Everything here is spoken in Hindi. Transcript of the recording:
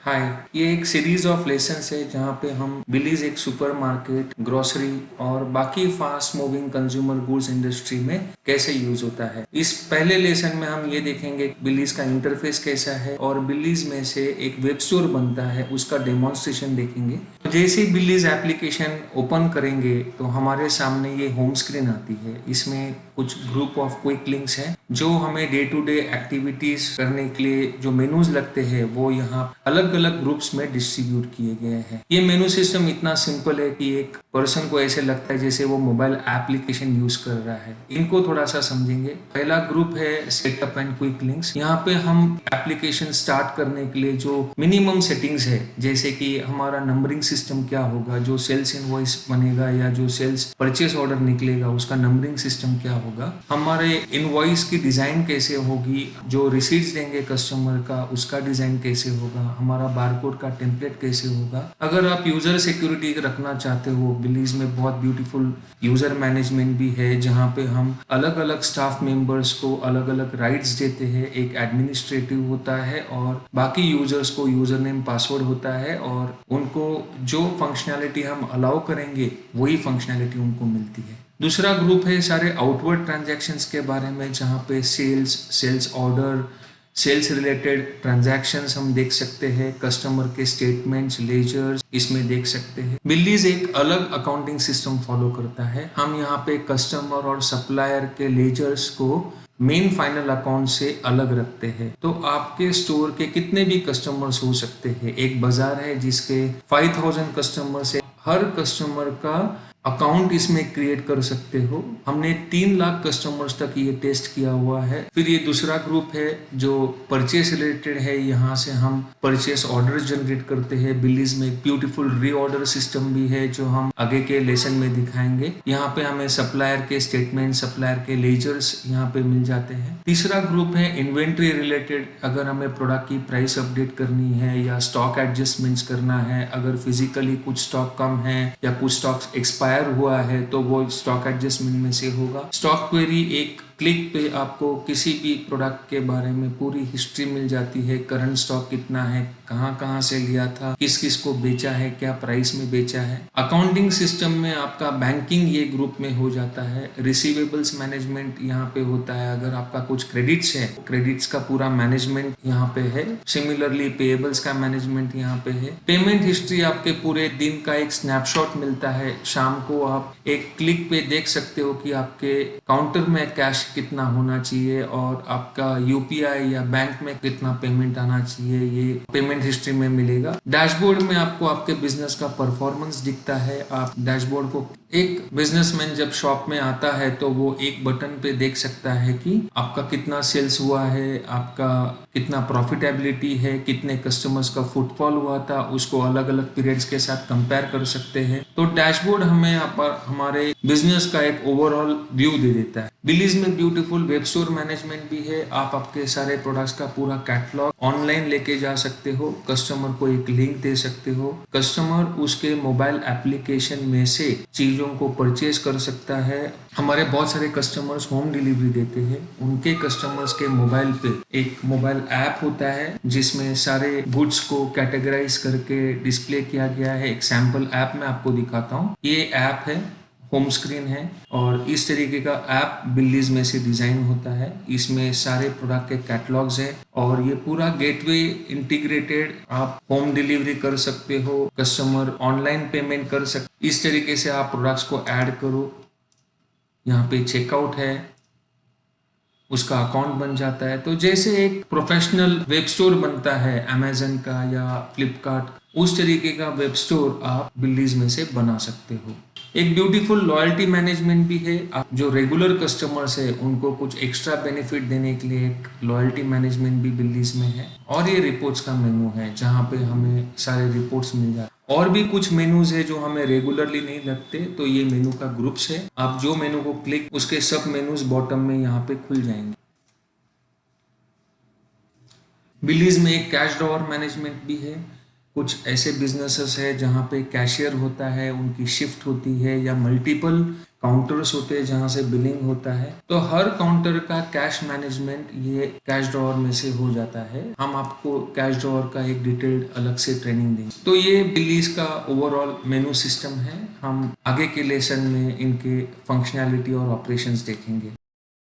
हाय। ये एक सीरीज ऑफ लेसन्स है जहाँ पे हम बिलीज एक सुपरमार्केट, ग्रोसरी और बाकी fast moving consumer goods industry में कैसे यूज होता है। इस पहले लेसन में हम ये देखेंगे बिलीज का इंटरफेस कैसा है और बिलीज में से एक वेब स्टोर बनता है, उसका डेमोन्स्ट्रेशन देखेंगे। जैसे ही बिलीज एप्लीकेशन ओपन करेंगे तो हमारे सामने ये होम स्क्रीन आती है। इसमें कुछ ग्रुप ऑफ क्विक लिंक्स हैं जो हमें डे टू डे एक्टिविटीज करने के लिए जो मेनूज लगते हैं वो यहाँ अलग अलग ग्रुप्स में डिस्ट्रीब्यूट किए गए हैं। ये मेनू सिस्टम इतना सिंपल है कि एक पर्सन को ऐसे लगता है जैसे वो मोबाइल एप्लीकेशन यूज कर रहा है। इनको थोड़ा सा समझेंगे। पहला ग्रुप है सेटअप एंड क्विक लिंक्स। यहाँ पे हम एप्लीकेशन स्टार्ट करने के लिए जो मिनिमम सेटिंग्स है, जैसे कि हमारा नंबरिंग सिस्टम क्या होगा, जो सेल्स इनवॉइस बनेगा या जो सेल्स परचेस ऑर्डर निकलेगा उसका नंबरिंग सिस्टम क्या होगा, हमारे इनवॉइस की डिजाइन कैसे होगी, जो रिसीट्स देंगे कस्टमर का उसका डिजाइन कैसे होगा, हमारा बारकोड का टेम्पलेट कैसे होगा। अगर आप यूजर सिक्योरिटी रखना चाहते हो, बिलीज में बहुत ब्यूटीफुल यूजर मैनेजमेंट भी है जहाँ पे हम अलग अलग स्टाफ मेंबर्स को अलग अलग राइट्स देते हैं। एक एडमिनिस्ट्रेटिव होता है और बाकी यूजर्स को यूजर नेम पासवर्ड होता है और उनको जो फंक्शनैलिटी हम अलाउ करेंगे वही फंक्शनैलिटी उनको मिलती है। दूसरा ग्रुप है सारे आउटवर्ड ट्रांजैक्शंस के बारे में, जहाँ पे sales order, sales related transactions हम देख सकते हैं, कस्टमर के स्टेटमेंट्स, लेजर्स इसमें देख सकते हैं। बिलीज एक अलग अकाउंटिंग सिस्टम फॉलो करता है। हम यहाँ पे कस्टमर और सप्लायर के लेजर्स को मेन फाइनल अकाउंट से अलग रखते हैं। तो आपके स्टोर के कितने भी कस्टमर्स हो सकते हैं। एक बाजार है जिसके 5000 कस्टमर्स है, हर कस्टमर का अकाउंट इसमें क्रिएट कर सकते हो। हमने 3 लाख कस्टमर्स तक ये टेस्ट किया हुआ है। फिर ये दूसरा ग्रुप है जो परचेस रिलेटेड है। यहाँ से हम परचेस ऑर्डर जनरेट करते हैं। बिलीज में एक ब्यूटीफुल रीऑर्डर सिस्टम भी है जो हम आगे के लेसन में दिखाएंगे। यहाँ पे हमें सप्लायर के स्टेटमेंट, सप्लायर के लेजर्स यहाँ पे मिल जाते हैं। तीसरा ग्रुप है इन्वेंट्री रिलेटेड। अगर हमें प्रोडक्ट की प्राइस अपडेट करनी है या स्टॉक एडजस्टमेंट्स करना है, अगर फिजिकली कुछ स्टॉक कम है या कुछ स्टॉक एक्सपायर हुआ है तो वो स्टॉक एडजस्टमेंट में से होगा। स्टॉक क्वेरी एक क्लिक पे आपको किसी भी प्रोडक्ट के बारे में पूरी हिस्ट्री मिल जाती है। करंट स्टॉक कितना है, कहाँ कहाँ से लिया था, किस किस को बेचा है, क्या प्राइस में बेचा है। अकाउंटिंग सिस्टम में आपका बैंकिंग ये ग्रुप में हो जाता है। रिसीवेबल्स मैनेजमेंट यहाँ पे होता है। अगर आपका कुछ क्रेडिट्स है, क्रेडिट्स का पूरा मैनेजमेंट यहाँ पे है। सिमिलरली पेएबल्स का मैनेजमेंट यहाँ पे है। पेमेंट हिस्ट्री आपके पूरे दिन का एक स्नैपशॉट मिलता है। शाम को आप एक क्लिक पे देख सकते हो कि आपके काउंटर में कैश कितना होना चाहिए और आपका यूपीआई या बैंक में कितना पेमेंट आना चाहिए, ये पेमेंट हिस्ट्री में मिलेगा। डैशबोर्ड में आपको आपके बिजनेस का परफॉर्मेंस दिखता है। आप डैशबोर्ड को, एक बिजनेसमैन जब शॉप में आता है तो वो एक बटन पे देख सकता है कि आपका कितना सेल्स हुआ है, आपका कितना प्रॉफिटेबिलिटी है, कितने कस्टमर्स का फुटफॉल हुआ था, उसको अलग अलग पीरियड्स के साथ कंपेयर कर सकते हैं। तो डैशबोर्ड हमें हमारे बिजनेस का एक ओवरऑल व्यू दे देता है। बिलीज में ब्यूटीफुल वेब स्टोर मैनेजमेंट भी है। आप आपके सारे प्रोडक्ट्स का पूरा कैटलॉग ऑनलाइन लेके जा सकते हो। कस्टमर को एक लिंक दे सकते हो। कस्टमर उसके मोबाइल एप्लीकेशन में से चीजों को परचेज कर सकता है। हमारे बहुत सारे कस्टमर्स होम डिलीवरी देते हैं। उनके कस्टमर्स के मोबाइल पे एक मोबाइल ऐप होता है जिसमें सारे गुड्स को कैटेगराइज करके डिस्प्ले किया गया है। एक सैंपल ऐप मैं आपको दिखाता हूँ। ये ऐप है, होम स्क्रीन है और इस तरीके का ऐप बिलीज में से डिजाइन होता है। इसमें सारे प्रोडक्ट के कैटलॉग्स है और ये पूरा गेटवे इंटीग्रेटेड। आप होम डिलीवरी कर सकते हो, कस्टमर ऑनलाइन पेमेंट कर सकते। इस तरीके से आप प्रोडक्ट्स को ऐड करो। यहाँ पे चेकआउट है, उसका अकाउंट बन जाता है। तो जैसे एक प्रोफेशनल वेब स्टोर बनता है अमेजन का या फ्लिपकार्ट, उस तरीके का वेब स्टोर आप बिलीज में से बना सकते हो। एक ब्यूटीफुल लॉयल्टी मैनेजमेंट भी है। आप जो रेगुलर कस्टमर्स है उनको कुछ एक्स्ट्रा बेनिफिट देने के लिए एक लॉयल्टी मैनेजमेंट भी बिलीज में है। और ये रिपोर्ट्स का मेनू है जहाँ पे हमें सारे रिपोर्ट्स मिल जाते हैं। और भी कुछ मेनूज है जो हमें रेगुलरली नहीं लगते, तो ये मेनू का ग्रुप्स है। आप जो मेनू को क्लिक, उसके सब मेनूज बॉटम में यहाँ पे खुल जाएंगे। बिलीज में एक कैश ड्रॉअर मैनेजमेंट भी है। कुछ ऐसे बिजनेसेस है जहाँ पे कैशियर होता है, उनकी शिफ्ट होती है, या मल्टीपल काउंटर्स होते हैं जहाँ से बिलिंग होता है। तो हर काउंटर का कैश मैनेजमेंट ये कैश ड्रॉअर में से हो जाता है। हम आपको कैश ड्रॉअर का एक डिटेल्ड अलग से ट्रेनिंग देंगे। तो ये बिलीज का ओवरऑल मेनू सिस्टम है। हम आगे के लेसन में इनके फंक्शनैलिटी और ऑपरेशंस देखेंगे।